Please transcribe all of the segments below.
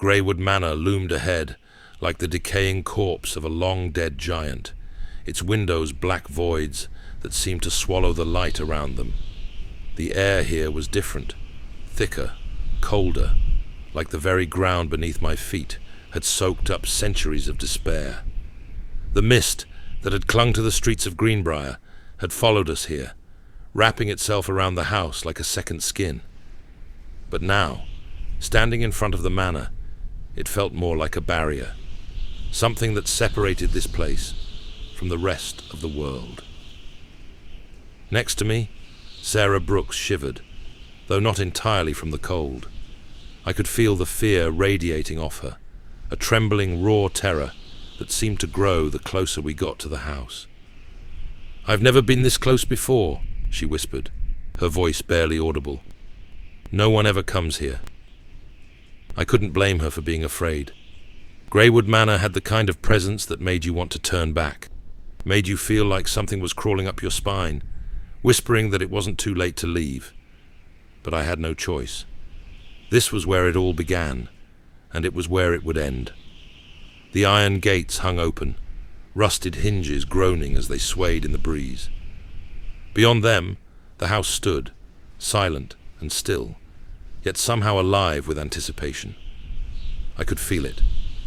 Graywood Manor loomed ahead, like the decaying corpse of a long-dead giant, its windows black voids that seemed to swallow the light around them. The air here was different, thicker, colder, like the very ground beneath my feet had soaked up centuries of despair. The mist that had clung to the streets of Greenbrier had followed us here, wrapping itself around the house like a second skin. But now, standing in front of the manor, it felt more like a barrier, something that separated this place from the rest of the world. Next to me, Sarah Brooks shivered, though not entirely from the cold. I could feel the fear radiating off her, a trembling, raw terror that seemed to grow the closer we got to the house. "I've never been this close before," she whispered, her voice barely audible. "No one ever comes here." I couldn't blame her for being afraid. Graywood Manor had the kind of presence that made you want to turn back, made you feel like something was crawling up your spine, whispering that it wasn't too late to leave. But I had no choice. This was where it all began, and it was where it would end. The iron gates hung open, rusted hinges groaning as they swayed in the breeze. Beyond them, the house stood, silent and still, yet somehow alive with anticipation. I could feel it,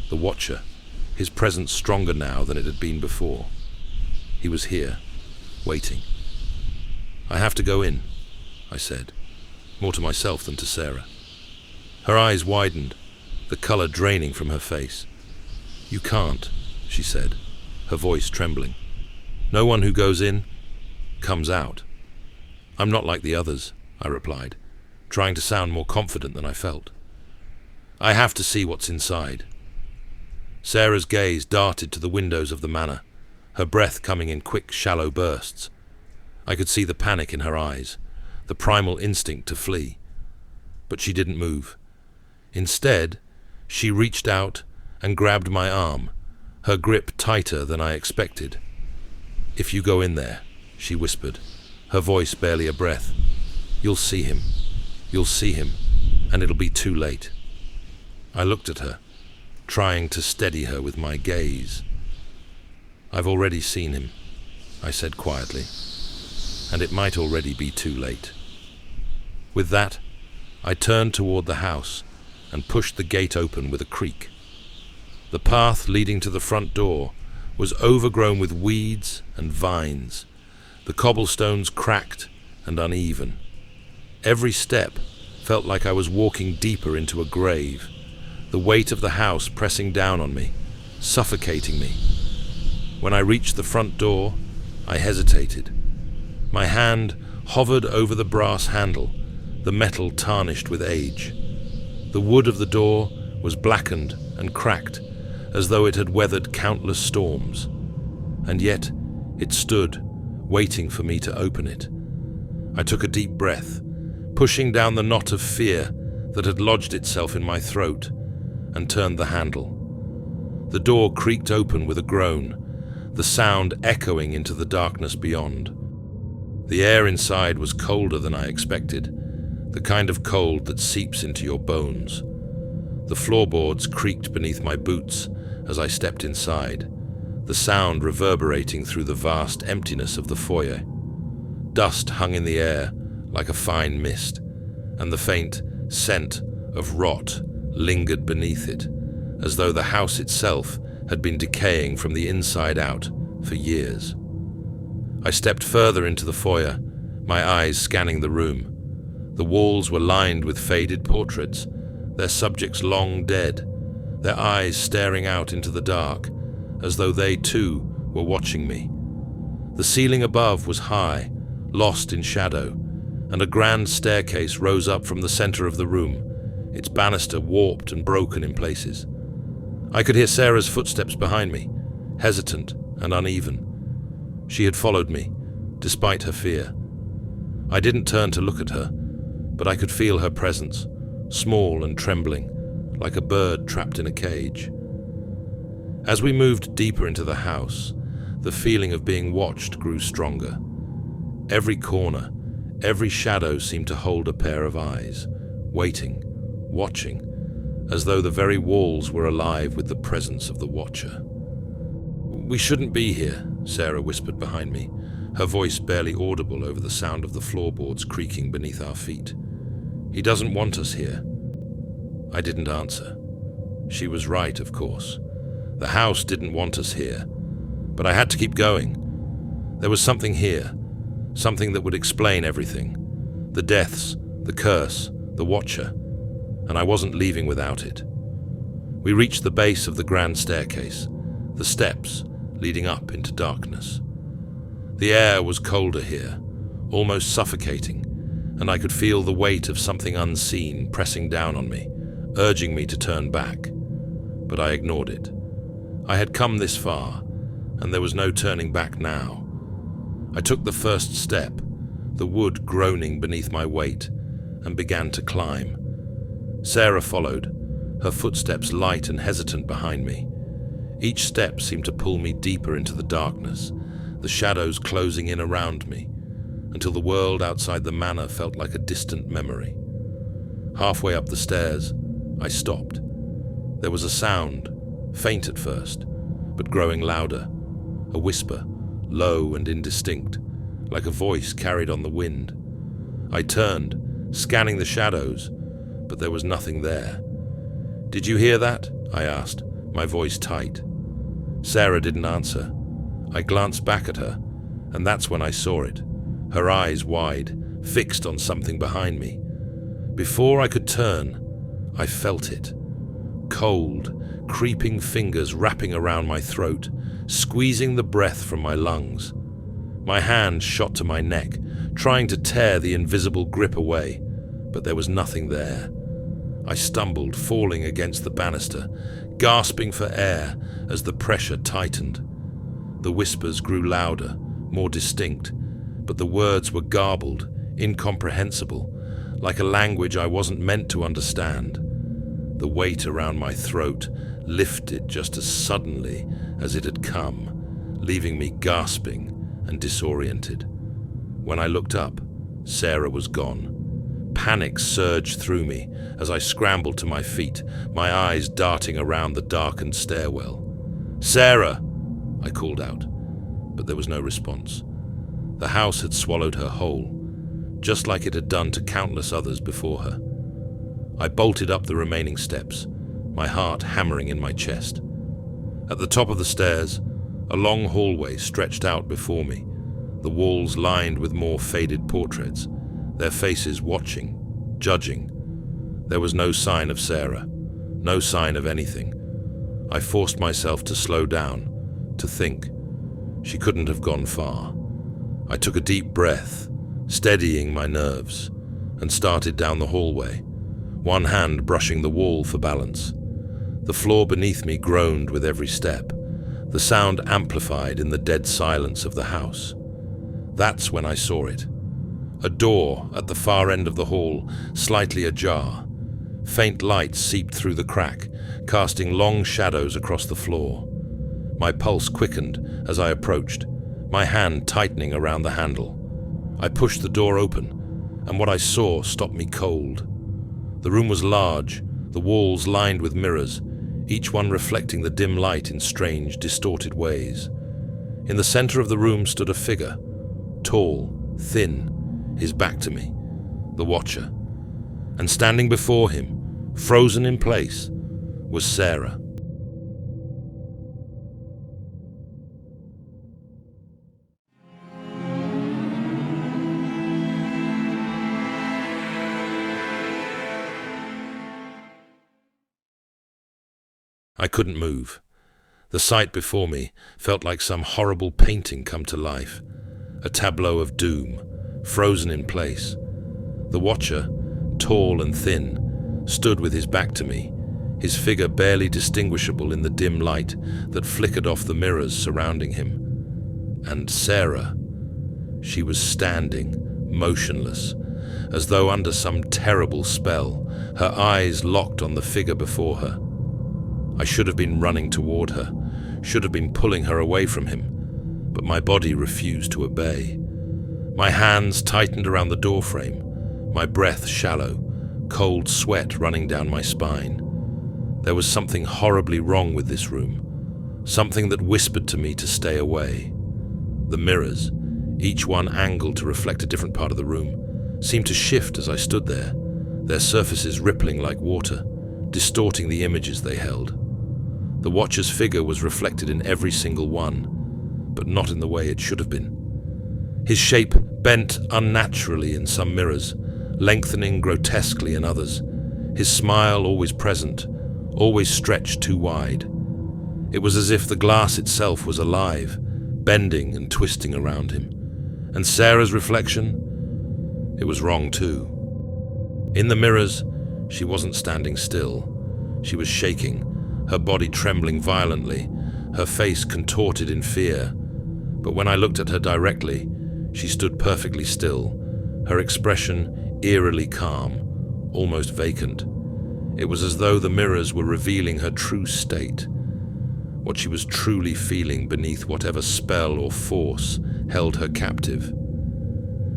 the watcher, his presence stronger now than it had been before. He was here, waiting. "I have to go in," I said, more to myself than to Sarah. Her eyes widened, the color draining from her face. "You can't," she said, her voice trembling. "No one who goes in comes out." "I'm not like the others," I replied, trying to sound more confident than I felt. "I have to see what's inside." Sarah's gaze darted to the windows of the manor, her breath coming in quick, shallow bursts. I could see the panic in her eyes, the primal instinct to flee. But she didn't move. Instead, she reached out and grabbed my arm, her grip tighter than I expected. "If you go in there," she whispered, her voice barely a breath, "you'll see him. You'll see him, and it'll be too late." I looked at her, trying to steady her with my gaze. "I've already seen him," I said quietly, "and it might already be too late." With that, I turned toward the house and pushed the gate open with a creak. The path leading to the front door was overgrown with weeds and vines, the cobblestones cracked and uneven. Every step felt like I was walking deeper into a grave, the weight of the house pressing down on me, suffocating me. When I reached the front door, I hesitated. My hand hovered over the brass handle, the metal tarnished with age. The wood of the door was blackened and cracked, as though it had weathered countless storms. And yet, it stood, waiting for me to open it. I took a deep breath, pushing down the knot of fear that had lodged itself in my throat, and turned the handle. The door creaked open with a groan, the sound echoing into the darkness beyond. The air inside was colder than I expected, the kind of cold that seeps into your bones. The floorboards creaked beneath my boots as I stepped inside, the sound reverberating through the vast emptiness of the foyer. Dust hung in the air like a fine mist, and the faint scent of rot lingered beneath it, as though the house itself had been decaying from the inside out for years. I stepped further into the foyer, my eyes scanning the room. The walls were lined with faded portraits, their subjects long dead, their eyes staring out into the dark, as though they too were watching me. The ceiling above was high, lost in shadow, and a grand staircase rose up from the center of the room, its banister warped and broken in places. I could hear Sarah's footsteps behind me, hesitant and uneven. She had followed me, despite her fear. I didn't turn to look at her, but I could feel her presence, small and trembling, like a bird trapped in a cage. As we moved deeper into the house, the feeling of being watched grew stronger. Every corner, every shadow seemed to hold a pair of eyes, waiting, watching, as though the very walls were alive with the presence of the Watcher. "We shouldn't be here," Sarah whispered behind me, her voice barely audible over the sound of the floorboards creaking beneath our feet. "He doesn't want us here." I didn't answer. She was right, of course. The house didn't want us here, but I had to keep going. There was something here, something that would explain everything. The deaths, the curse, the Watcher, and I wasn't leaving without it. We reached the base of the grand staircase, the steps leading up into darkness. The air was colder here, almost suffocating, and I could feel the weight of something unseen pressing down on me, urging me to turn back. But I ignored it. I had come this far, and there was no turning back now. I took the first step, the wood groaning beneath my weight, and began to climb. Sarah followed, her footsteps light and hesitant behind me. Each step seemed to pull me deeper into the darkness, the shadows closing in around me, until the world outside the manor felt like a distant memory. Halfway up the stairs, I stopped. There was a sound, faint at first, but growing louder, a whisper, low and indistinct, like a voice carried on the wind. I turned, scanning the shadows, but there was nothing there. "Did you hear that?" I asked, my voice tight. Sarah didn't answer. I glanced back at her, and that's when I saw it, her eyes wide, fixed on something behind me. Before I could turn, I felt it. Cold, creeping fingers wrapping around my throat, squeezing the breath from my lungs. My hand shot to my neck, trying to tear the invisible grip away, but there was nothing there. I stumbled, falling against the banister, gasping for air as the pressure tightened. The whispers grew louder, more distinct, but the words were garbled, incomprehensible, like a language I wasn't meant to understand. The weight around my throat lifted just as suddenly as it had come, leaving me gasping and disoriented. When I looked up, Sarah was gone. Panic surged through me as I scrambled to my feet, my eyes darting around the darkened stairwell. "Sarah!" I called out, but there was no response. The house had swallowed her whole, just like it had done to countless others before her. I bolted up the remaining steps, my heart hammering in my chest. At the top of the stairs, a long hallway stretched out before me, the walls lined with more faded portraits, their faces watching, judging. There was no sign of Sarah, no sign of anything. I forced myself to slow down, to think. She couldn't have gone far. I took a deep breath, steadying my nerves, and started down the hallway, one hand brushing the wall for balance. The floor beneath me groaned with every step, the sound amplified in the dead silence of the house. That's when I saw it. A door at the far end of the hall, slightly ajar. Faint light seeped through the crack, casting long shadows across the floor. My pulse quickened as I approached, my hand tightening around the handle. I pushed the door open, and what I saw stopped me cold. The room was large, the walls lined with mirrors, each one reflecting the dim light in strange, distorted ways. In the center of the room stood a figure, tall, thin, his back to me, the Watcher. And standing before him, frozen in place, was Sarah. I couldn't move. The sight before me felt like some horrible painting come to life, a tableau of doom, frozen in place. The Watcher, tall and thin, stood with his back to me, his figure barely distinguishable in the dim light that flickered off the mirrors surrounding him. And Sarah, she was standing, motionless, as though under some terrible spell, her eyes locked on the figure before her. I should have been running toward her, should have been pulling her away from him, but my body refused to obey. My hands tightened around the doorframe, my breath shallow, cold sweat running down my spine. There was something horribly wrong with this room, something that whispered to me to stay away. The mirrors, each one angled to reflect a different part of the room, seemed to shift as I stood there, their surfaces rippling like water, distorting the images they held. The Watcher's figure was reflected in every single one, but not in the way it should have been. His shape bent unnaturally in some mirrors, lengthening grotesquely in others. His smile always present, always stretched too wide. It was as if the glass itself was alive, bending and twisting around him. And Sarah's reflection? It was wrong too. In the mirrors, she wasn't standing still. She was shaking, her body trembling violently, her face contorted in fear. But when I looked at her directly, she stood perfectly still, her expression eerily calm, almost vacant. It was as though the mirrors were revealing her true state, what she was truly feeling beneath whatever spell or force held her captive.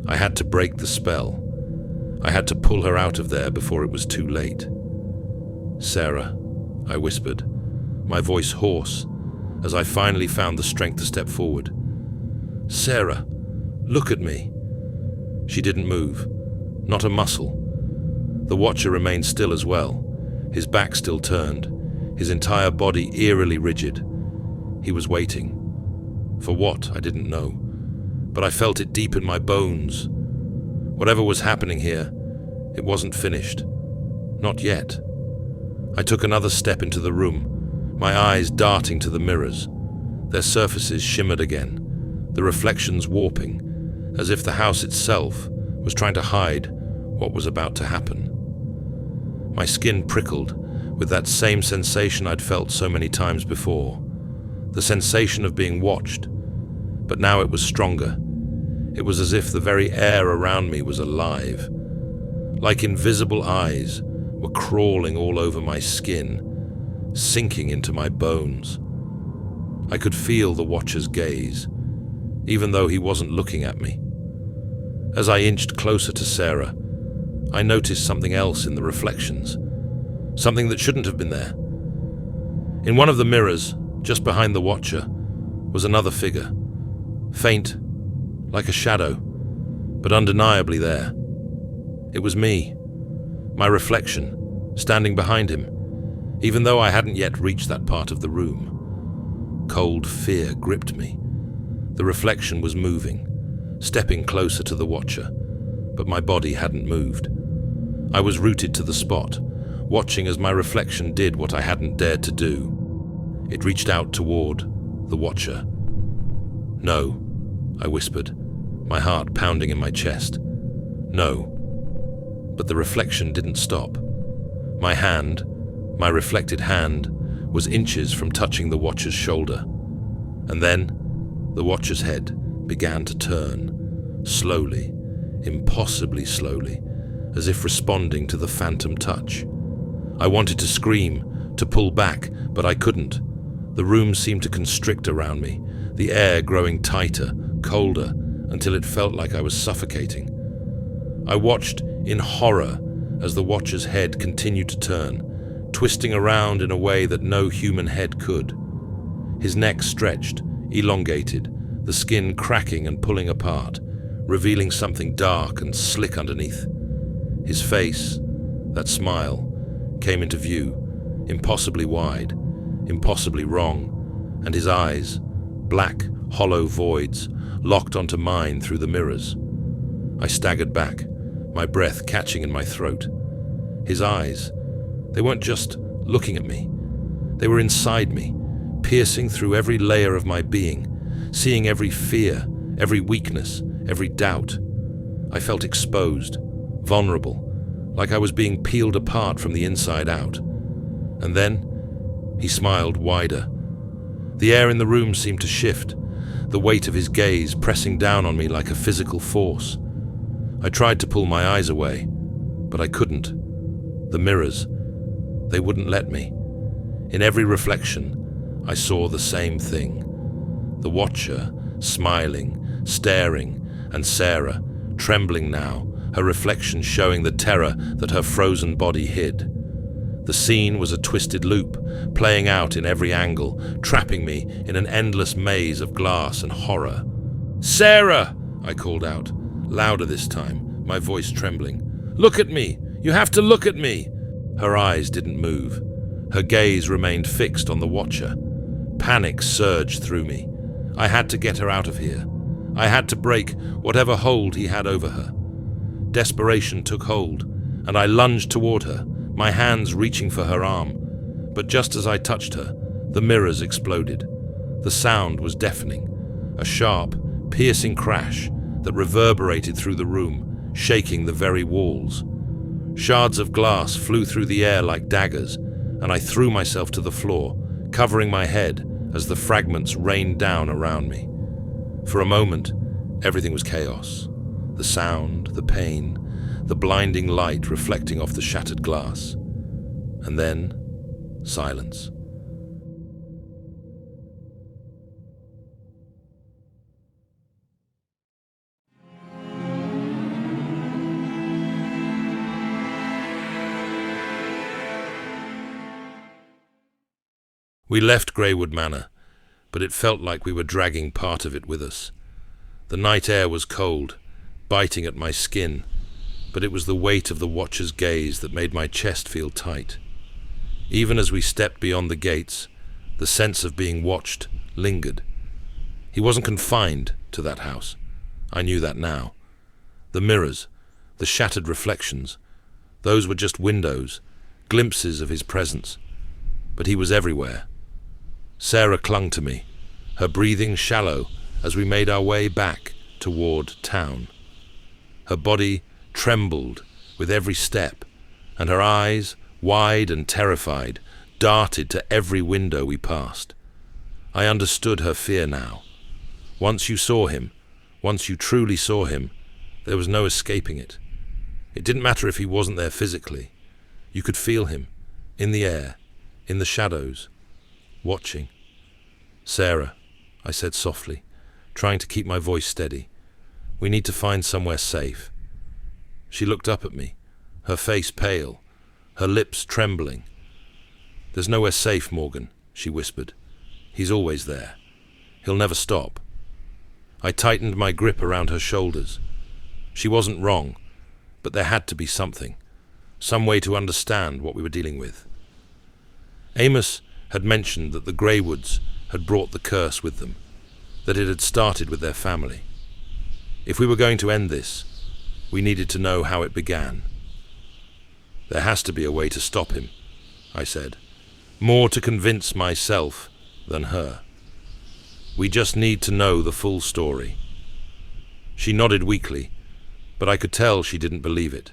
I had to break the spell. I had to pull her out of there before it was too late. "Sarah," I whispered, my voice hoarse, as I finally found the strength to step forward. "Sarah, look at me." She didn't move, not a muscle. The Watcher remained still as well, his back still turned, his entire body eerily rigid. He was waiting. For what, I didn't know, but I felt it deep in my bones. Whatever was happening here, it wasn't finished. Not yet. I took another step into the room, my eyes darting to the mirrors. Their surfaces shimmered again, the reflections warping, as if the house itself was trying to hide what was about to happen. My skin prickled with that same sensation I'd felt so many times before, the sensation of being watched, but now it was stronger. It was as if the very air around me was alive, like invisible eyes were crawling all over my skin, sinking into my bones. I could feel the Watcher's gaze, even though he wasn't looking at me. As I inched closer to Sarah, I noticed something else in the reflections, something that shouldn't have been there. In one of the mirrors, just behind the Watcher, was another figure, faint, like a shadow, but undeniably there. It was me, my reflection, standing behind him, even though I hadn't yet reached that part of the room. Cold fear gripped me. The reflection was moving, stepping closer to the Watcher, but my body hadn't moved. I was rooted to the spot, watching as my reflection did what I hadn't dared to do. It reached out toward the Watcher. "No," I whispered, my heart pounding in my chest. "No." But the reflection didn't stop. My hand, my reflected hand, was inches from touching the Watcher's shoulder. And then, the Watcher's head began to turn, slowly, impossibly slowly, as if responding to the phantom touch. I wanted to scream, to pull back, but I couldn't. The room seemed to constrict around me, the air growing tighter, colder, until it felt like I was suffocating. I watched in horror as the Watcher's head continued to turn, twisting around in a way that no human head could. His neck stretched, elongated, the skin cracking and pulling apart, revealing something dark and slick underneath. His face, that smile, came into view, impossibly wide, impossibly wrong, and his eyes, black, hollow voids, locked onto mine through the mirrors. I staggered back, my breath catching in my throat. His eyes, they weren't just looking at me. They were inside me, piercing through every layer of my being, seeing every fear, every weakness, every doubt. I felt exposed, vulnerable, like I was being peeled apart from the inside out. And then, he smiled wider. The air in the room seemed to shift, the weight of his gaze pressing down on me like a physical force. I tried to pull my eyes away, but I couldn't. The mirrors, they wouldn't let me. In every reflection, I saw the same thing. The Watcher, smiling, staring, and Sarah, trembling now, her reflection showing the terror that her frozen body hid. The scene was a twisted loop, playing out in every angle, trapping me in an endless maze of glass and horror. "Sarah!" I called out, louder this time, my voice trembling. "Look at me! You have to look at me!" Her eyes didn't move. Her gaze remained fixed on the watcher. Panic surged through me. I had to get her out of here. I had to break whatever hold he had over her. Desperation took hold, and I lunged toward her, my hands reaching for her arm. But just as I touched her, the mirrors exploded. The sound was deafening, a sharp, piercing crash that reverberated through the room, shaking the very walls. Shards of glass flew through the air like daggers, and I threw myself to the floor, covering my head as the fragments rained down around me. For a moment, everything was chaos. The sound, the pain, the blinding light reflecting off the shattered glass. And then, silence. We left Graywood Manor, but it felt like we were dragging part of it with us. The night air was cold, biting at my skin, but it was the weight of the watcher's gaze that made my chest feel tight. Even as we stepped beyond the gates, the sense of being watched lingered. He wasn't confined to that house. I knew that now. The mirrors, the shattered reflections, those were just windows, glimpses of his presence. But he was everywhere. Sarah clung to me, her breathing shallow as we made our way back toward town. Her body trembled with every step, and her eyes, wide and terrified, darted to every window we passed. I understood her fear now. Once you saw him, once you truly saw him, there was no escaping it. It didn't matter if he wasn't there physically. You could feel him, in the air, in the shadows, watching. "Sarah," I said softly, trying to keep my voice steady. "We need to find somewhere safe." She looked up at me, her face pale, her lips trembling. "There's nowhere safe, Morgan," she whispered. "He's always there. He'll never stop." I tightened my grip around her shoulders. She wasn't wrong, but there had to be something, some way to understand what we were dealing with. Amos had mentioned that the Graywoods had brought the curse with them, that it had started with their family. If we were going to end this, we needed to know how it began. "There has to be a way to stop him," I said, more to convince myself than her. "We just need to know the full story." She nodded weakly, but I could tell she didn't believe it.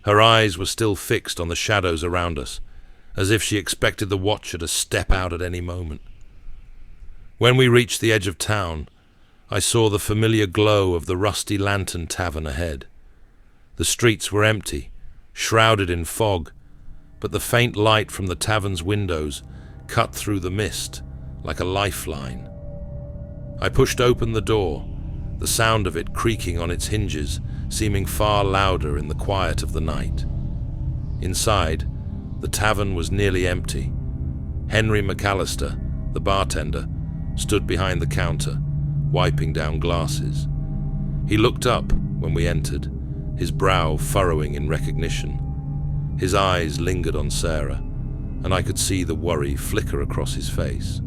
Her eyes were still fixed on the shadows around us, as if she expected the watcher to step out at any moment. When we reached the edge of town, I saw the familiar glow of the Rusty Lantern Tavern ahead. The streets were empty, shrouded in fog, but the faint light from the tavern's windows cut through the mist like a lifeline. I pushed open the door, the sound of it creaking on its hinges seeming far louder in the quiet of the night. Inside, the tavern was nearly empty. Henry McAllister, the bartender, stood behind the counter, wiping down glasses. He looked up when we entered, his brow furrowing in recognition. His eyes lingered on Sarah, and I could see the worry flicker across his face.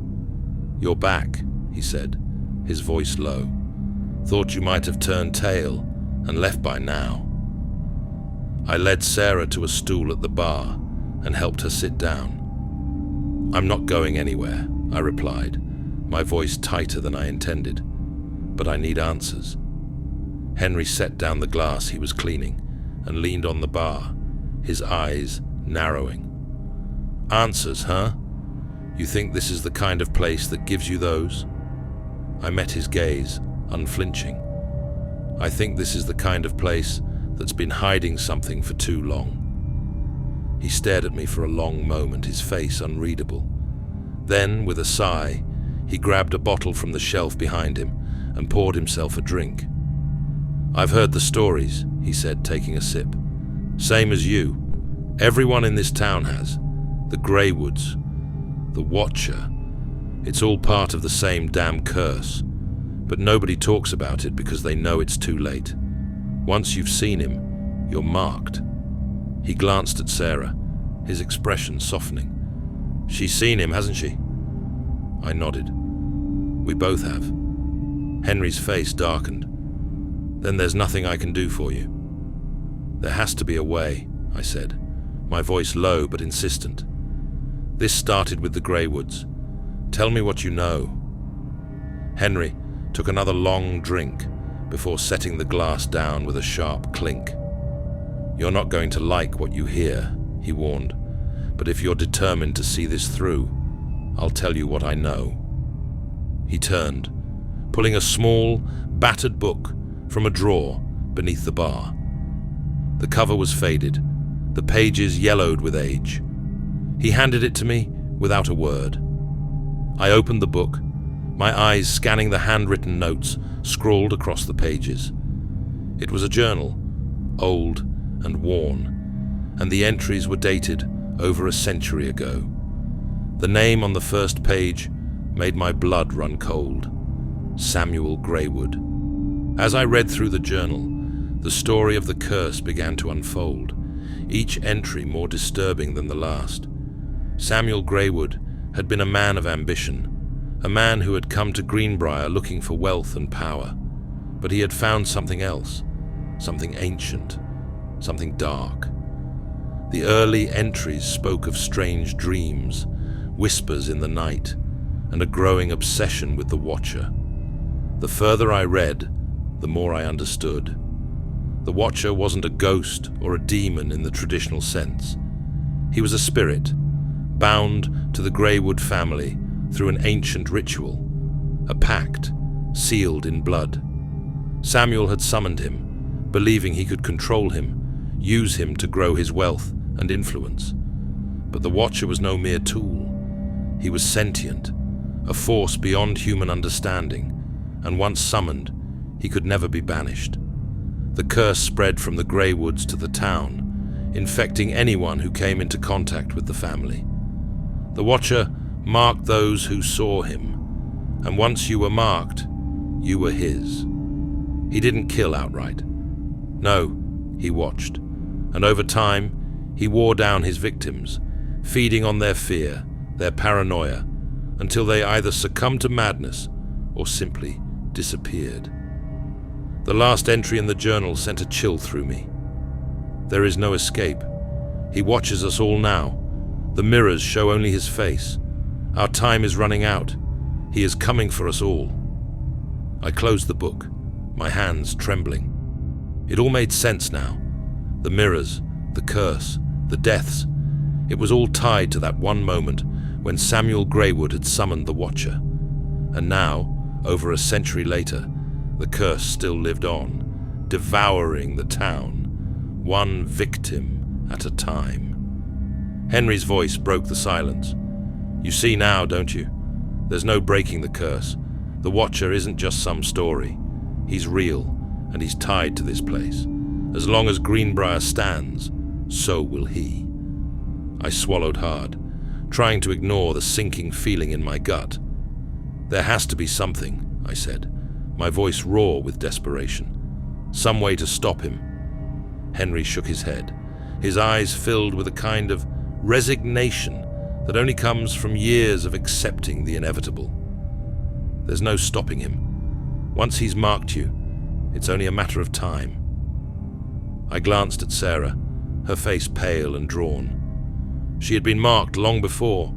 "You're back," he said, his voice low. "Thought you might have turned tail and left by now." I led Sarah to a stool at the bar and helped her sit down. "I'm not going anywhere," I replied, my voice tighter than I intended. "But I need answers." Henry set down the glass he was cleaning and leaned on the bar, his eyes narrowing. "Answers, huh? You think this is the kind of place that gives you those?" I met his gaze, unflinching. "I think this is the kind of place that's been hiding something for too long." He stared at me for a long moment, his face unreadable. Then, with a sigh, he grabbed a bottle from the shelf behind him and poured himself a drink. "I've heard the stories," he said, taking a sip. "Same as you. Everyone in this town has. The Graywoods, the Watcher. It's all part of the same damn curse. But nobody talks about it because they know it's too late. Once you've seen him, you're marked. He glanced at Sarah, his expression softening. She's seen him, hasn't she? I nodded. We both have. Henry's face darkened. Then there's nothing I can do for you. There has to be a way, I said, my voice low but insistent. This started with the Graywoods. Tell me what you know. Henry took another long drink before setting the glass down with a sharp clink. You're not going to like what you hear, he warned, but if you're determined to see this through, I'll tell you what I know. He turned, pulling a small, battered book from a drawer beneath the bar. The cover was faded, the pages yellowed with age. He handed it to me without a word. I opened the book, my eyes scanning the handwritten notes scrawled across the pages. It was a journal, old and worn, and the entries were dated over a century ago. The name on the first page made my blood run cold. Samuel Graywood. As I read through the journal, the story of the curse began to unfold, each entry more disturbing than the last. Samuel Graywood had been a man of ambition, a man who had come to Greenbrier looking for wealth and power, but he had found something else, something ancient, something dark. The early entries spoke of strange dreams, whispers in the night, and a growing obsession with the Watcher. The further I read, the more I understood. The Watcher wasn't a ghost or a demon in the traditional sense. He was a spirit, bound to the Graywood family through an ancient ritual, a pact sealed in blood. Samuel had summoned him, believing he could control him, use him to grow his wealth and influence. But the Watcher was no mere tool. He was sentient, a force beyond human understanding, and once summoned, he could never be banished. The curse spread from the Graywoods to the town, infecting anyone who came into contact with the family. The Watcher marked those who saw him, and once you were marked, you were his. He didn't kill outright. No, he watched, and over time, he wore down his victims, feeding on their fear, their paranoia, until they either succumbed to madness or simply disappeared. The last entry in the journal sent a chill through me. There is no escape. He watches us all now. The mirrors show only his face. Our time is running out. He is coming for us all. I closed the book, my hands trembling. It all made sense now. The mirrors, the curse, the deaths. It was all tied to that one moment when Samuel Graywood had summoned the Watcher. And now, over a century later, the curse still lived on, devouring the town, one victim at a time. Henry's voice broke the silence. You see now, don't you? There's no breaking the curse. The Watcher isn't just some story. He's real, and he's tied to this place. As long as Greenbrier stands, so will he. I swallowed hard, trying to ignore the sinking feeling in my gut. There has to be something, I said, my voice raw with desperation. Some way to stop him. Henry shook his head, his eyes filled with a kind of resignation that only comes from years of accepting the inevitable. There's no stopping him. Once he's marked you, it's only a matter of time. I glanced at Sarah, her face pale and drawn. She had been marked long before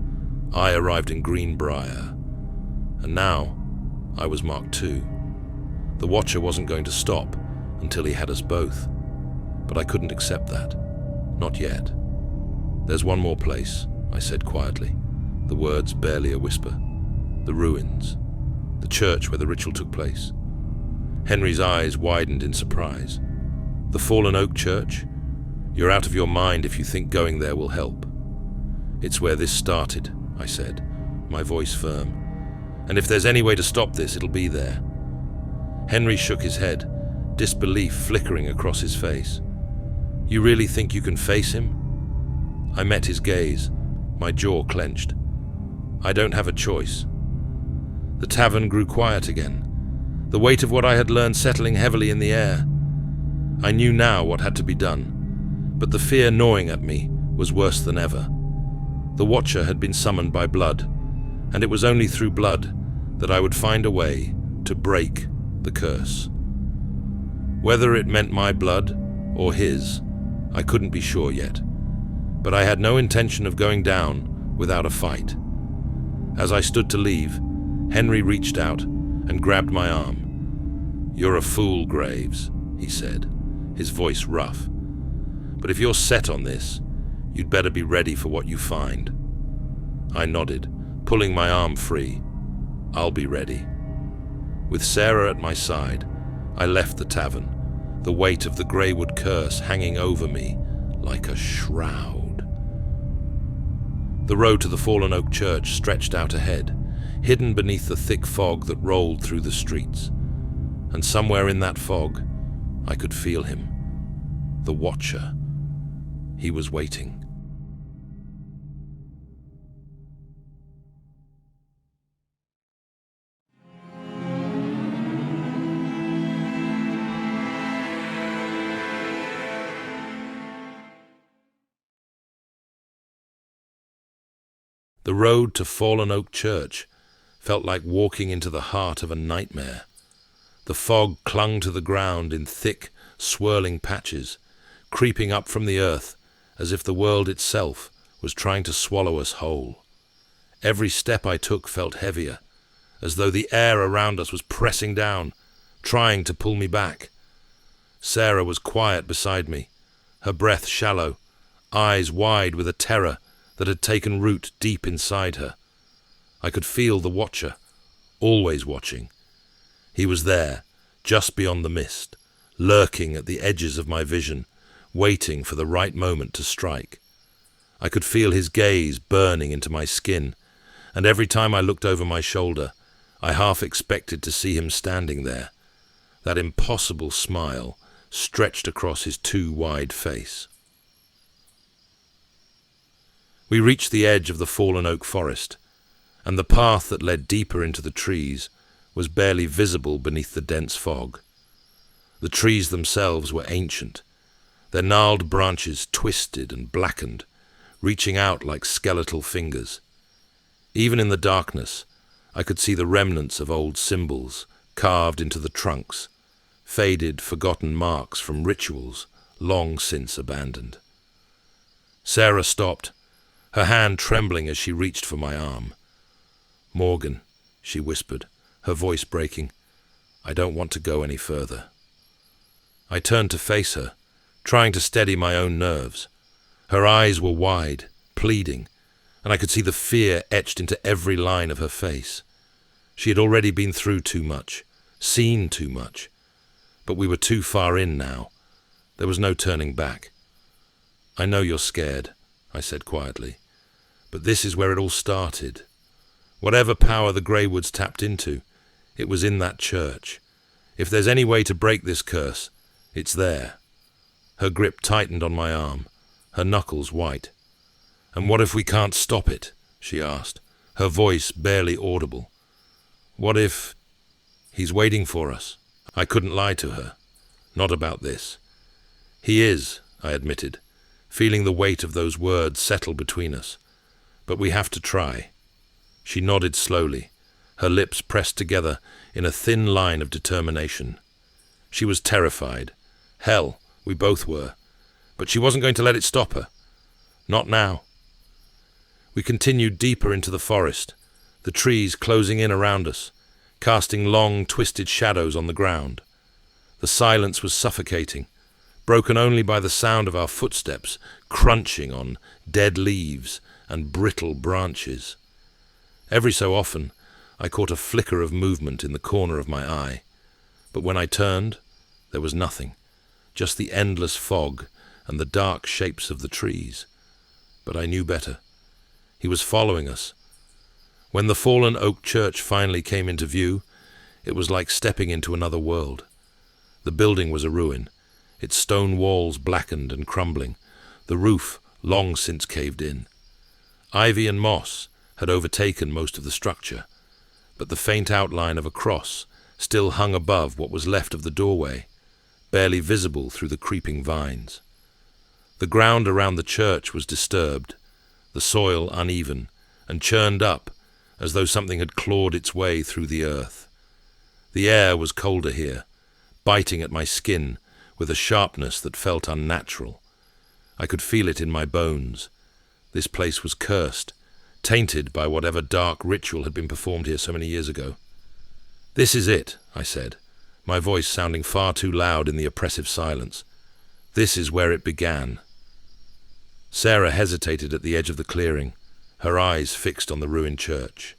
I arrived in Greenbrier, and now I was marked too. The Watcher wasn't going to stop until he had us both, but I couldn't accept that. Not yet. There's one more place, I said quietly, the words barely a whisper. The ruins. The church where the ritual took place. Henry's eyes widened in surprise. The fallen oak church? You're out of your mind if you think going there will help. It's where this started, I said, my voice firm. And if there's any way to stop this, it'll be there. Henry shook his head, disbelief flickering across his face. You really think you can face him? I met his gaze, my jaw clenched. I don't have a choice. The tavern grew quiet again, the weight of what I had learned settling heavily in the air. I knew now what had to be done, but the fear gnawing at me was worse than ever. The Watcher had been summoned by blood, and it was only through blood that I would find a way to break the curse. Whether it meant my blood or his, I couldn't be sure yet, but I had no intention of going down without a fight. As I stood to leave, Henry reached out and grabbed my arm. "You're a fool, Graves," he said, his voice rough. "But if you're set on this, you'd better be ready for what you find." I nodded, pulling my arm free. "I'll be ready." With Sarah at my side, I left the tavern, the weight of the Graywood curse hanging over me like a shroud. The road to the Fallen Oak Church stretched out ahead, hidden beneath the thick fog that rolled through the streets. And somewhere in that fog, I could feel him. The Watcher. He was waiting. The road to Fallen Oak Church felt like walking into the heart of a nightmare. The fog clung to the ground in thick, swirling patches, creeping up from the earth as if the world itself was trying to swallow us whole. Every step I took felt heavier, as though the air around us was pressing down, trying to pull me back. Sarah was quiet beside me, her breath shallow, eyes wide with a terror that had taken root deep inside her. I could feel the Watcher, always watching. He was there, just beyond the mist, lurking at the edges of my vision, waiting for the right moment to strike. I could feel his gaze burning into my skin, and every time I looked over my shoulder, I half expected to see him standing there, that impossible smile stretched across his too wide face. We reached the edge of the fallen oak forest, and the path that led deeper into the trees was barely visible beneath the dense fog. The trees themselves were ancient, their gnarled branches twisted and blackened, reaching out like skeletal fingers. Even in the darkness, I could see the remnants of old symbols carved into the trunks, faded, forgotten marks from rituals long since abandoned. Sarah stopped, her hand trembling as she reached for my arm. "Morgan," she whispered, her voice breaking, "I don't want to go any further." I turned to face her, trying to steady my own nerves. Her eyes were wide, pleading, and I could see the fear etched into every line of her face. She had already been through too much, seen too much, but we were too far in now. There was no turning back. "I know you're scared," I said quietly, "but this is where it all started. Whatever power the Graywoods tapped into, it was in that church. If there's any way to break this curse, it's there." Her grip tightened on my arm, her knuckles white. "And what if we can't stop it?" she asked, her voice barely audible. "What if he's waiting for us?" I couldn't lie to her. Not about this. "He is," I admitted, feeling the weight of those words settle between us. "But we have to try." She nodded slowly, her lips pressed together in a thin line of determination. She was terrified. Hell, we both were. But she wasn't going to let it stop her. Not now. We continued deeper into the forest, the trees closing in around us, casting long, twisted shadows on the ground. The silence was suffocating, broken only by the sound of our footsteps crunching on dead leaves and brittle branches. Every so often, I caught a flicker of movement in the corner of my eye, but when I turned, there was nothing, just the endless fog and the dark shapes of the trees. But I knew better. He was following us. When the fallen oak church finally came into view, it was like stepping into another world. The building was a ruin, its stone walls blackened and crumbling, the roof long since caved in. Ivy and moss had overtaken most of the structure, but the faint outline of a cross still hung above what was left of the doorway, barely visible through the creeping vines. The ground around the church was disturbed, the soil uneven, and churned up as though something had clawed its way through the earth. The air was colder here, biting at my skin with a sharpness that felt unnatural. I could feel it in my bones. This place was cursed, tainted by whatever dark ritual had been performed here so many years ago. "This is it," I said, my voice sounding far too loud in the oppressive silence. "This is where it began." Sarah hesitated at the edge of the clearing, her eyes fixed on the ruined church.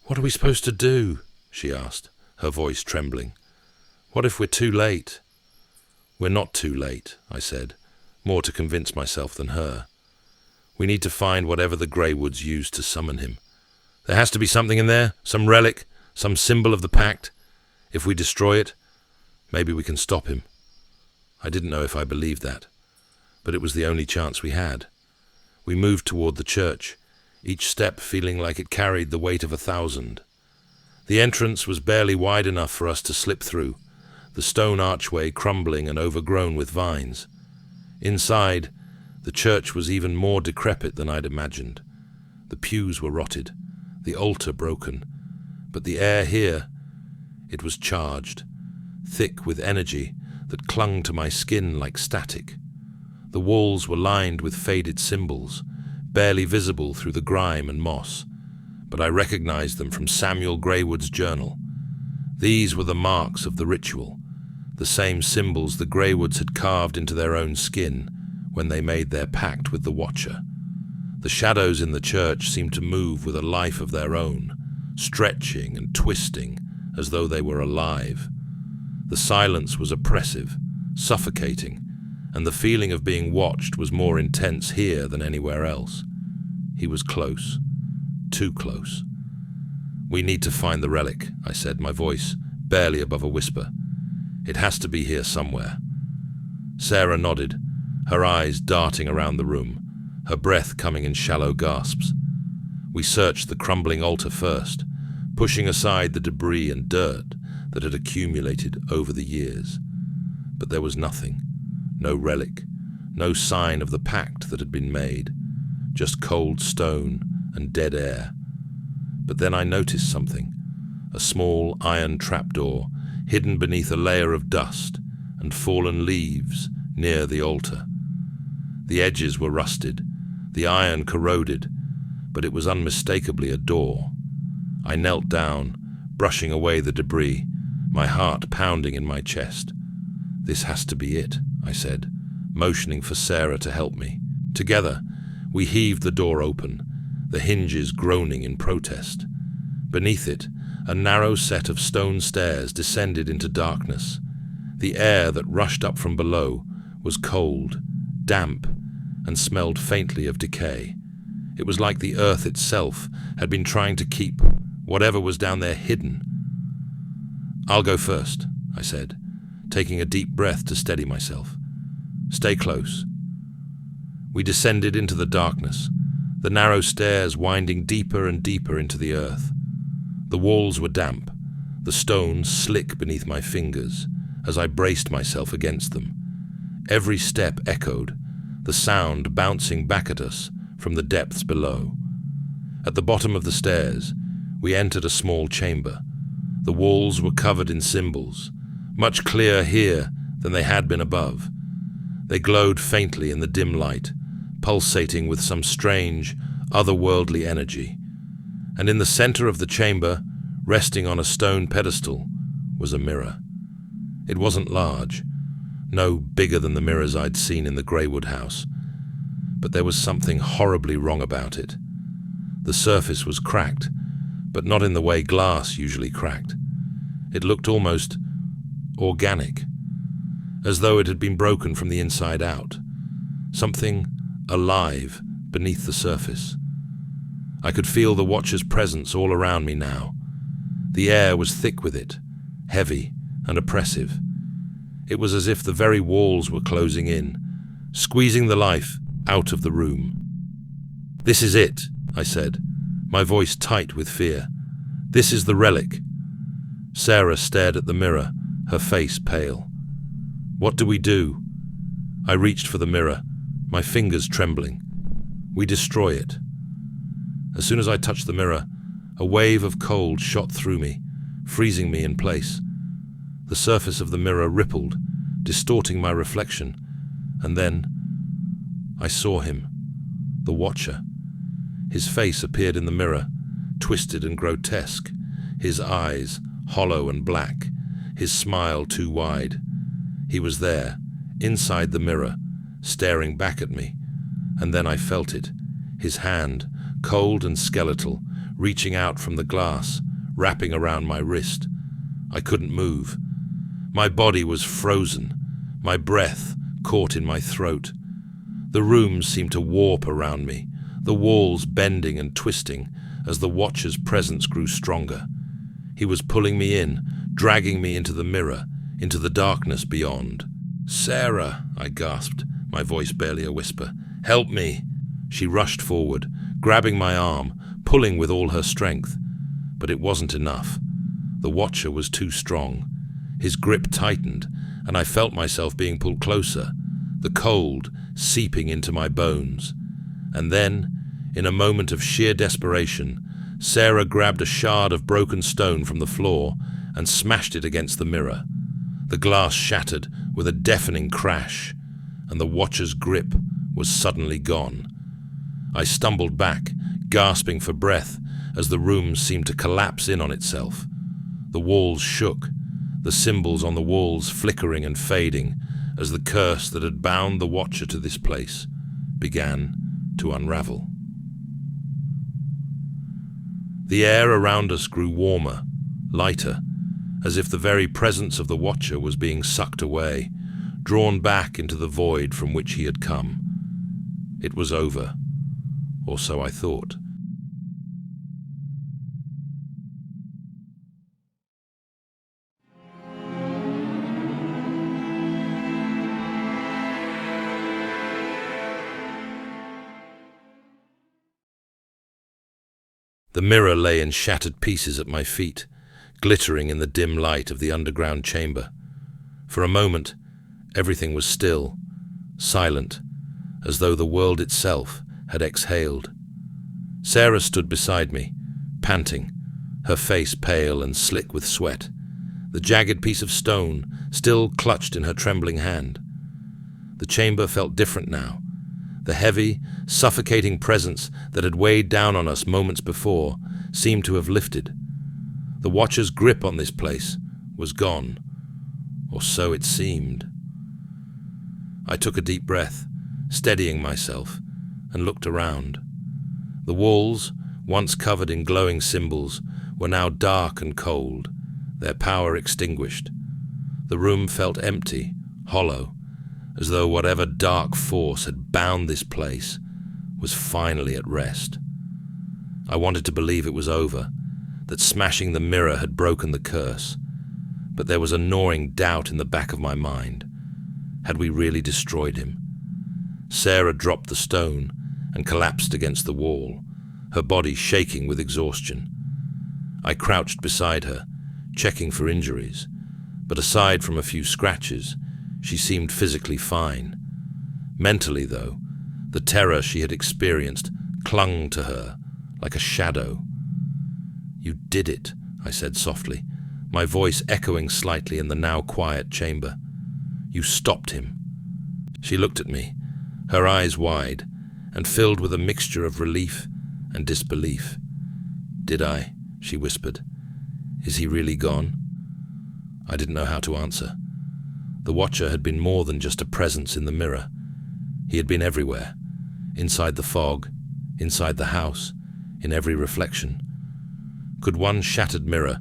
"What are we supposed to do?" she asked, her voice trembling. "What if we're too late?" "We're not too late," I said, more to convince myself than her. "We need to find whatever the Graywoods used to summon him. There has to be something in there, some relic, some symbol of the pact. If we destroy it, maybe we can stop him." I didn't know if I believed that, but it was the only chance we had. We moved toward the church, each step feeling like it carried the weight of 1,000. The entrance was barely wide enough for us to slip through, the stone archway crumbling and overgrown with vines. Inside, the church was even more decrepit than I'd imagined. The pews were rotted, the altar broken, but the air here, it was charged, thick with energy that clung to my skin like static. The walls were lined with faded symbols, barely visible through the grime and moss, but I recognized them from Samuel Graywood's journal. These were the marks of the ritual, the same symbols the Graywoods had carved into their own skin when they made their pact with the Watcher. The shadows in the church seemed to move with a life of their own, stretching and twisting as though they were alive. The silence was oppressive, suffocating, and the feeling of being watched was more intense here than anywhere else. He was close, too close. "We need to find the relic," I said, my voice barely above a whisper. "It has to be here somewhere." Sarah nodded, her eyes darting around the room, her breath coming in shallow gasps. We searched the crumbling altar first, pushing aside the debris and dirt that had accumulated over the years. But there was nothing, no relic, no sign of the pact that had been made, just cold stone and dead air. But then I noticed something, a small iron trapdoor hidden beneath a layer of dust and fallen leaves near the altar. The edges were rusted, the iron corroded, but it was unmistakably a door. I knelt down, brushing away the debris, my heart pounding in my chest. "This has to be it," I said, motioning for Sarah to help me. Together, we heaved the door open, the hinges groaning in protest. Beneath it, a narrow set of stone stairs descended into darkness. The air that rushed up from below was cold, damp, and smelled faintly of decay. It was like the earth itself had been trying to keep whatever was down there hidden. "I'll go first," I said, taking a deep breath to steady myself. "Stay close." We descended into the darkness, the narrow stairs winding deeper and deeper into the earth. The walls were damp, the stones slick beneath my fingers as I braced myself against them. Every step echoed, the sound bouncing back at us from the depths below. At the bottom of the stairs, we entered a small chamber. The walls were covered in symbols, much clearer here than they had been above. They glowed faintly in the dim light, pulsating with some strange, otherworldly energy. And in the center of the chamber, resting on a stone pedestal, was a mirror. It wasn't large, no bigger than the mirrors I'd seen in the Graywood house, but there was something horribly wrong about it. The surface was cracked, but not in the way glass usually cracked. It looked almost organic, as though it had been broken from the inside out. Something alive beneath the surface. I could feel the Watcher's presence all around me now. The air was thick with it, heavy and oppressive. It was as if the very walls were closing in, squeezing the life out of the room. "This is it," I said, my voice tight with fear. "This is the relic." Sarah stared at the mirror, her face pale. "What do we do?" I reached for the mirror, my fingers trembling. "We destroy it." As soon as I touched the mirror, a wave of cold shot through me, freezing me in place. The surface of the mirror rippled, distorting my reflection, and then I saw him, the Watcher. His face appeared in the mirror, twisted and grotesque, his eyes hollow and black, his smile too wide. He was there, inside the mirror, staring back at me, and then I felt it, his hand, cold and skeletal, reaching out from the glass, wrapping around my wrist. I couldn't move. My body was frozen, my breath caught in my throat. The room seemed to warp around me, the walls bending and twisting as the Watcher's presence grew stronger. He was pulling me in, dragging me into the mirror, into the darkness beyond. "Sarah," I gasped, my voice barely a whisper. "Help me." She rushed forward, grabbing my arm, pulling with all her strength. But it wasn't enough. The Watcher was too strong. His grip tightened, and I felt myself being pulled closer, the cold seeping into my bones. And then, in a moment of sheer desperation, Sarah grabbed a shard of broken stone from the floor and smashed it against the mirror. The glass shattered with a deafening crash, and the Watcher's grip was suddenly gone. I stumbled back, gasping for breath, as the room seemed to collapse in on itself. The walls shook, the symbols on the walls flickering and fading, as the curse that had bound the Watcher to this place began to unravel. The air around us grew warmer, lighter, as if the very presence of the Watcher was being sucked away, drawn back into the void from which he had come. It was over, or so I thought. The mirror lay in shattered pieces at my feet, glittering in the dim light of the underground chamber. For a moment, everything was still, silent, as though the world itself had exhaled. Sarah stood beside me, panting, her face pale and slick with sweat, the jagged piece of stone still clutched in her trembling hand. The chamber felt different now. The heavy, suffocating presence that had weighed down on us moments before seemed to have lifted. The Watcher's grip on this place was gone, or so it seemed. I took a deep breath, steadying myself, and looked around. The walls, once covered in glowing symbols, were now dark and cold, their power extinguished. The room felt empty, hollow, as though whatever dark force had bound this place was finally at rest. I wanted to believe it was over, that smashing the mirror had broken the curse, but there was a gnawing doubt in the back of my mind. Had we really destroyed him? Sarah dropped the stone and collapsed against the wall, her body shaking with exhaustion. I crouched beside her, checking for injuries, but aside from a few scratches, she seemed physically fine. Mentally, though, the terror she had experienced clung to her like a shadow. "You did it," I said softly, my voice echoing slightly in the now quiet chamber. "You stopped him." She looked at me, her eyes wide and filled with a mixture of relief and disbelief. "Did I?" she whispered. "Is he really gone?" I didn't know how to answer. The Watcher had been more than just a presence in the mirror. He had been everywhere, inside the fog, inside the house, in every reflection. Could one shattered mirror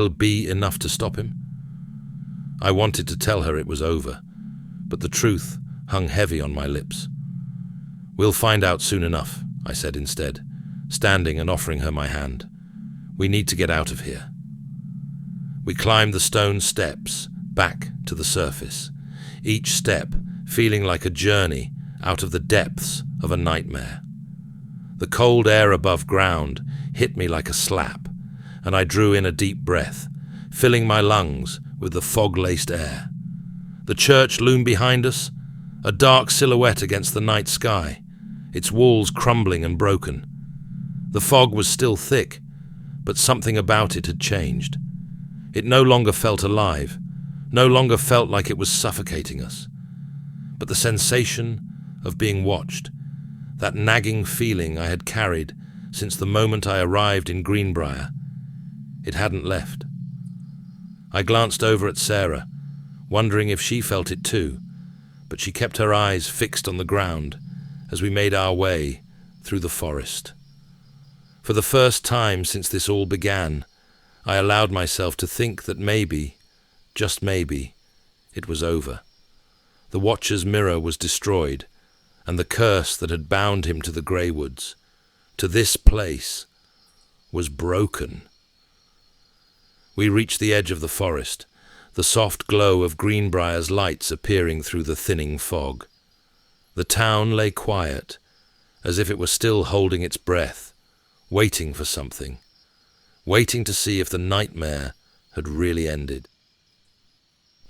be enough to stop him? I wanted to tell her it was over, but the truth hung heavy on my lips. "We'll find out soon enough," I said instead, standing and offering her my hand. "We need to get out of here." We climbed the stone steps back to the surface, each step feeling like a journey out of the depths of a nightmare. The cold air above ground hit me like a slap, and I drew in a deep breath, filling my lungs with the fog-laced air. The church loomed behind us, a dark silhouette against the night sky, its walls crumbling and broken. The fog was still thick, but something about it had changed. It no longer felt alive, no longer felt like it was suffocating us. But the sensation of being watched, that nagging feeling I had carried since the moment I arrived in Greenbrier, it hadn't left. I glanced over at Sarah, wondering if she felt it too, but she kept her eyes fixed on the ground as we made our way through the forest. For the first time since this all began, I allowed myself to think that maybe, just maybe, it was over. The Watcher's mirror was destroyed, and the curse that had bound him to the Graywoods, to this place, was broken. We reached the edge of the forest, the soft glow of Greenbrier's lights appearing through the thinning fog. The town lay quiet, as if it were still holding its breath, waiting for something, waiting to see if the nightmare had really ended.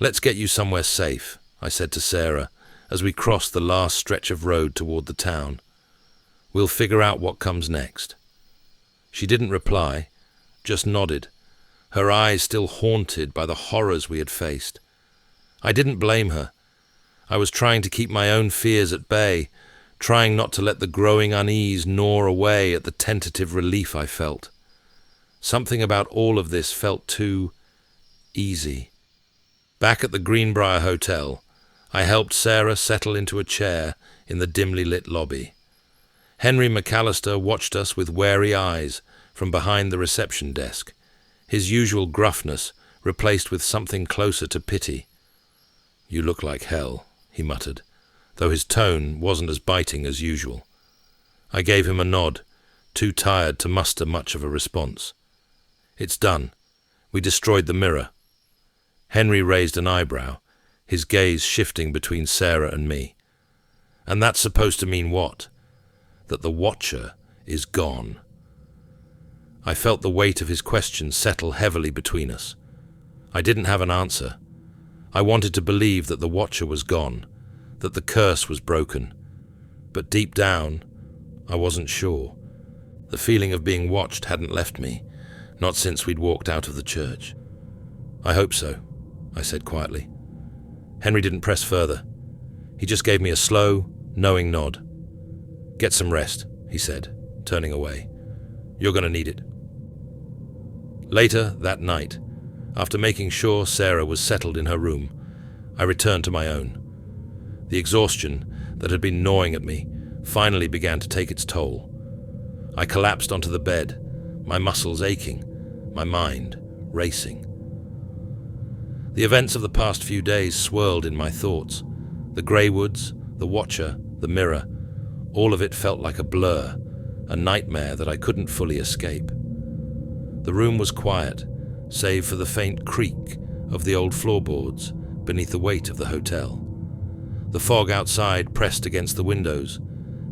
"Let's get you somewhere safe," I said to Sarah as we crossed the last stretch of road toward the town. "We'll figure out what comes next." She didn't reply, just nodded, her eyes still haunted by the horrors we had faced. I didn't blame her. I was trying to keep my own fears at bay, trying not to let the growing unease gnaw away at the tentative relief I felt. Something about all of this felt too easy. Back at the Greenbrier Hotel, I helped Sarah settle into a chair in the dimly lit lobby. Henry McAllister watched us with wary eyes from behind the reception desk, his usual gruffness replaced with something closer to pity. "You look like hell," he muttered, though his tone wasn't as biting as usual. I gave him a nod, too tired to muster much of a response. "It's done. We destroyed the mirror." Henry raised an eyebrow, his gaze shifting between Sarah and me. "And that's supposed to mean what? That the Watcher is gone." I felt the weight of his question settle heavily between us. I didn't have an answer. I wanted to believe that the Watcher was gone, that the curse was broken. But deep down, I wasn't sure. The feeling of being watched hadn't left me, not since we'd walked out of the church. "I hope so," I said quietly. Henry didn't press further. He just gave me a slow, knowing nod. "Get some rest," he said, turning away. "You're going to need it." Later that night, after making sure Sarah was settled in her room, I returned to my own. The exhaustion that had been gnawing at me finally began to take its toll. I collapsed onto the bed, my muscles aching, my mind racing. The events of the past few days swirled in my thoughts. The Graywoods, the Watcher, the mirror, all of it felt like a blur, a nightmare that I couldn't fully escape. The room was quiet, save for the faint creak of the old floorboards beneath the weight of the hotel. The fog outside pressed against the windows,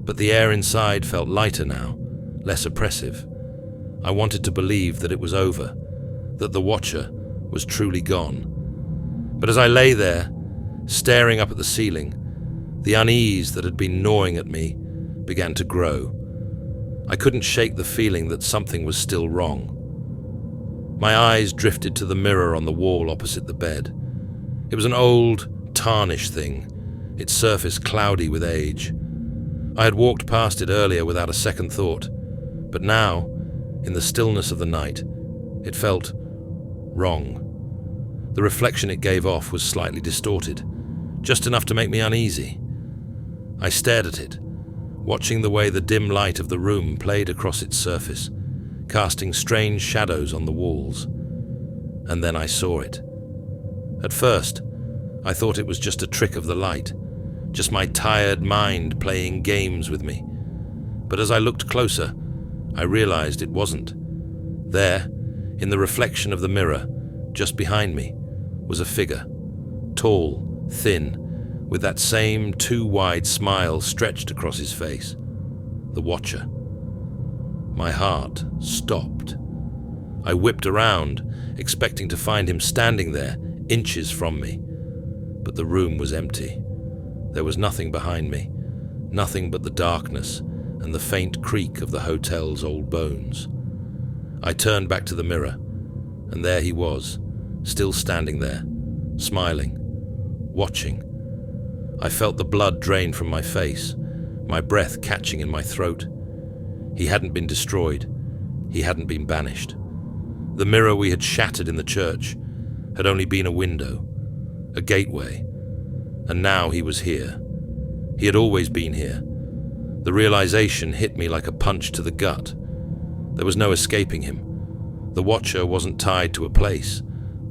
but the air inside felt lighter now, less oppressive. I wanted to believe that it was over, that the Watcher was truly gone. But as I lay there, staring up at the ceiling, the unease that had been gnawing at me began to grow. I couldn't shake the feeling that something was still wrong. My eyes drifted to the mirror on the wall opposite the bed. It was an old, tarnished thing, its surface cloudy with age. I had walked past it earlier without a second thought, but now, in the stillness of the night, it felt wrong. The reflection it gave off was slightly distorted, just enough to make me uneasy. I stared at it, watching the way the dim light of the room played across its surface, casting strange shadows on the walls. And then I saw it. At first, I thought it was just a trick of the light, just my tired mind playing games with me. But as I looked closer, I realized it wasn't. There, in the reflection of the mirror, just behind me, was a figure, tall, thin, with that same too-wide smile stretched across his face. The Watcher. My heart stopped. I whipped around, expecting to find him standing there, inches from me. But the room was empty. There was nothing behind me, nothing but the darkness and the faint creak of the hotel's old bones. I turned back to the mirror, and there he was, still standing there, smiling, watching. I felt the blood drain from my face, my breath catching in my throat. He hadn't been destroyed. He hadn't been banished. The mirror we had shattered in the church had only been a window, a gateway, and now he was here. He had always been here. The realization hit me like a punch to the gut. There was no escaping him. The Watcher wasn't tied to a place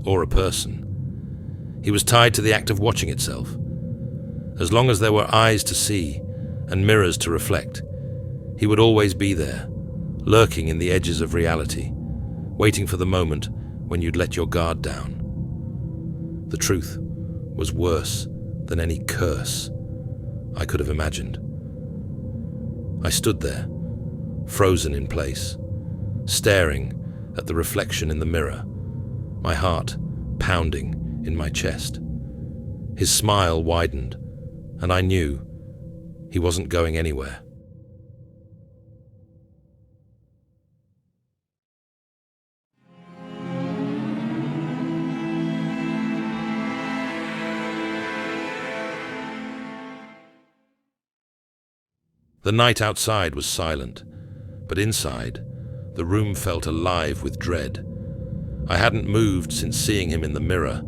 or a person. He was tied to the act of watching itself. As long as there were eyes to see and mirrors to reflect, he would always be there, lurking in the edges of reality, waiting for the moment when you'd let your guard down. The truth was worse than any curse I could have imagined. I stood there, frozen in place, staring at the reflection in the mirror, my heart pounding in my chest. His smile widened, and I knew he wasn't going anywhere. The night outside was silent, but inside, the room felt alive with dread. I hadn't moved since seeing him in the mirror,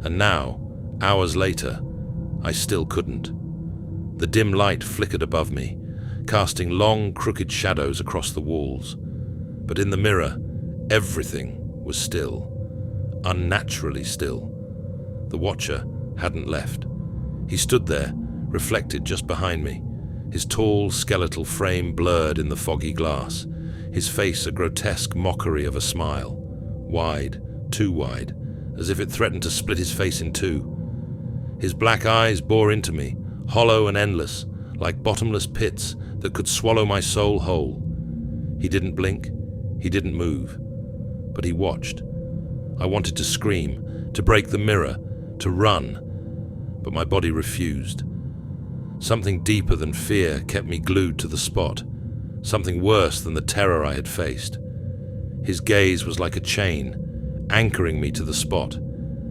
and now, hours later, I still couldn't. The dim light flickered above me, casting long, crooked shadows across the walls. But in the mirror, everything was still, unnaturally still. The Watcher hadn't left. He stood there, reflected just behind me, his tall, skeletal frame blurred in the foggy glass, his face a grotesque mockery of a smile, wide, too wide, as if it threatened to split his face in two. His black eyes bore into me, hollow and endless, like bottomless pits that could swallow my soul whole. He didn't blink, he didn't move, but he watched. I wanted to scream, to break the mirror, to run, but my body refused. Something deeper than fear kept me glued to the spot, something worse than the terror I had faced. His gaze was like a chain, anchoring me to the spot,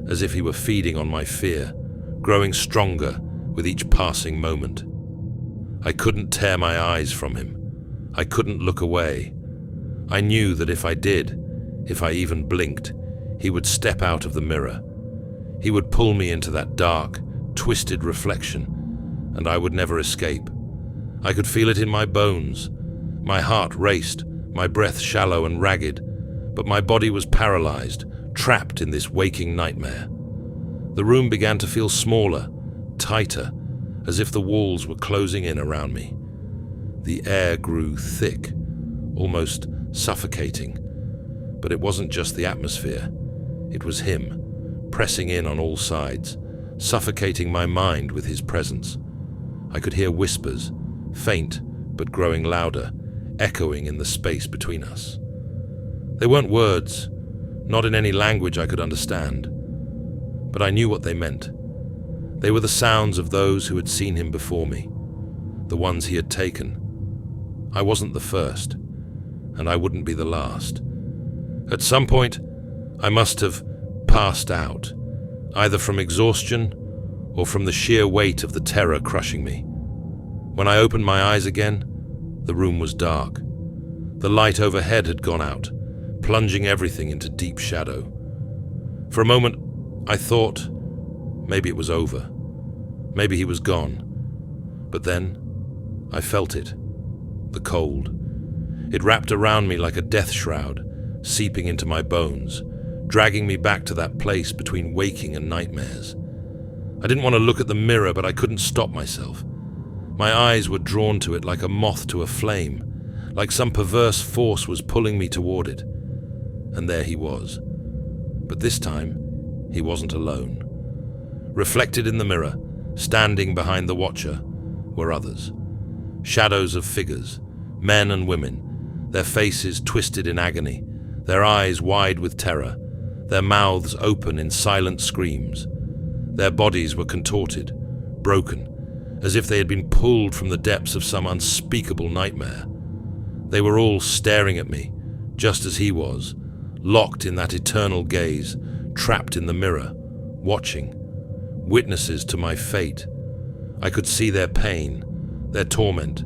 as if he were feeding on my fear, growing stronger with each passing moment. I couldn't tear my eyes from him. I couldn't look away. I knew that if I did, if I even blinked, he would step out of the mirror. He would pull me into that dark, twisted reflection, and I would never escape. I could feel it in my bones. My heart raced, my breath shallow and ragged, but my body was paralyzed, trapped in this waking nightmare. The room began to feel smaller, tighter, as if the walls were closing in around me. The air grew thick, almost suffocating, but it wasn't just the atmosphere. It was him, pressing in on all sides, suffocating my mind with his presence. I could hear whispers, faint but growing louder, echoing in the space between us. They weren't words, not in any language I could understand, but I knew what they meant. They were the sounds of those who had seen him before me, the ones he had taken. I wasn't the first, and I wouldn't be the last. At some point, I must have passed out, either from exhaustion or from the sheer weight of the terror crushing me. When I opened my eyes again, the room was dark. The light overhead had gone out, plunging everything into deep shadow. For a moment, I thought maybe it was over. Maybe he was gone. But then, I felt it. The cold. It wrapped around me like a death shroud, seeping into my bones, dragging me back to that place between waking and nightmares. I didn't want to look at the mirror, but I couldn't stop myself. My eyes were drawn to it like a moth to a flame, like some perverse force was pulling me toward it. And there he was. But this time, he wasn't alone. Reflected in the mirror, Standing behind the Watcher were others. Shadows of figures, men and women, their faces twisted in agony, their eyes wide with terror, their mouths open in silent screams. Their bodies were contorted, broken, as if they had been pulled from the depths of some unspeakable nightmare. They were all staring at me, just as he was, locked in that eternal gaze, trapped in the mirror, watching, witnesses to my fate. I could see their pain, their torment,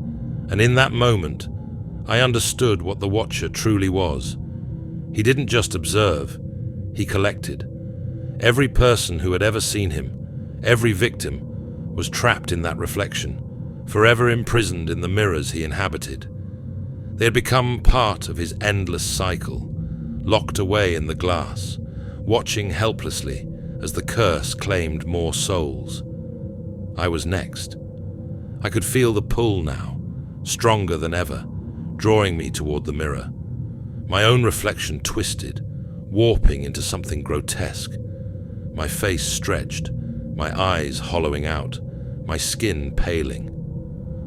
and in that moment, I understood what the Watcher truly was. He didn't just observe, he collected. Every person who had ever seen him, every victim, was trapped in that reflection, forever imprisoned in the mirrors he inhabited. They had become part of his endless cycle, locked away in the glass, watching helplessly as the curse claimed more souls. I was next. I could feel the pull now, stronger than ever, drawing me toward the mirror. My own reflection twisted, warping into something grotesque. My face stretched, my eyes hollowing out, my skin paling.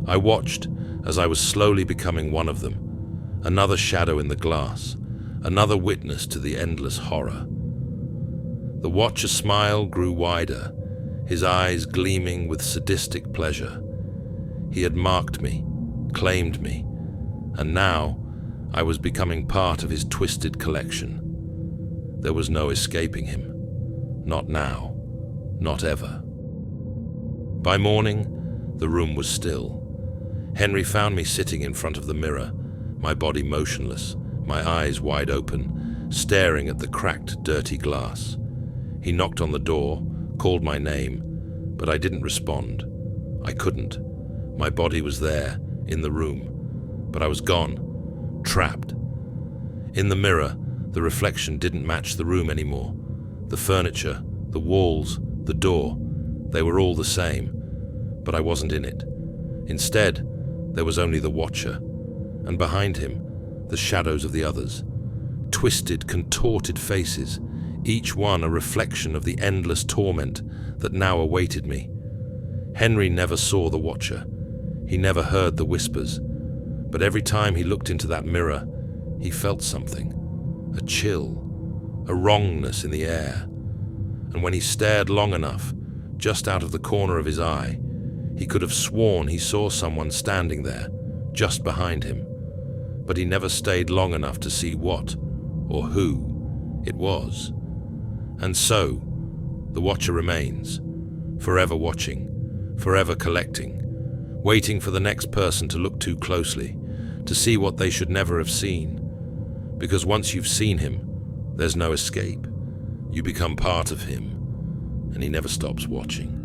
I watched as I was slowly becoming one of them, another shadow in the glass, another witness to the endless horror. The Watcher's smile grew wider, his eyes gleaming with sadistic pleasure. He had marked me, claimed me, and now I was becoming part of his twisted collection. There was no escaping him. Not now, not ever. By morning, the room was still. Henry found me sitting in front of the mirror, my body motionless, my eyes wide open, staring at the cracked, dirty glass. He knocked on the door, called my name, but I didn't respond. I couldn't. My body was there, in the room, but I was gone, trapped. In the mirror, the reflection didn't match the room anymore. The furniture, the walls, the door, they were all the same, but I wasn't in it. Instead, there was only the Watcher, and behind him, the shadows of the others. Twisted, contorted faces, each one a reflection of the endless torment that now awaited me. Henry never saw the Watcher. He never heard the whispers, but every time he looked into that mirror, he felt something, a chill, a wrongness in the air. And when he stared long enough, just out of the corner of his eye, he could have sworn he saw someone standing there, just behind him. But he never stayed long enough to see what, or who, it was. And so, the Watcher remains, forever watching, forever collecting, waiting for the next person to look too closely, to see what they should never have seen. Because once you've seen him, there's no escape. You become part of him, and he never stops watching.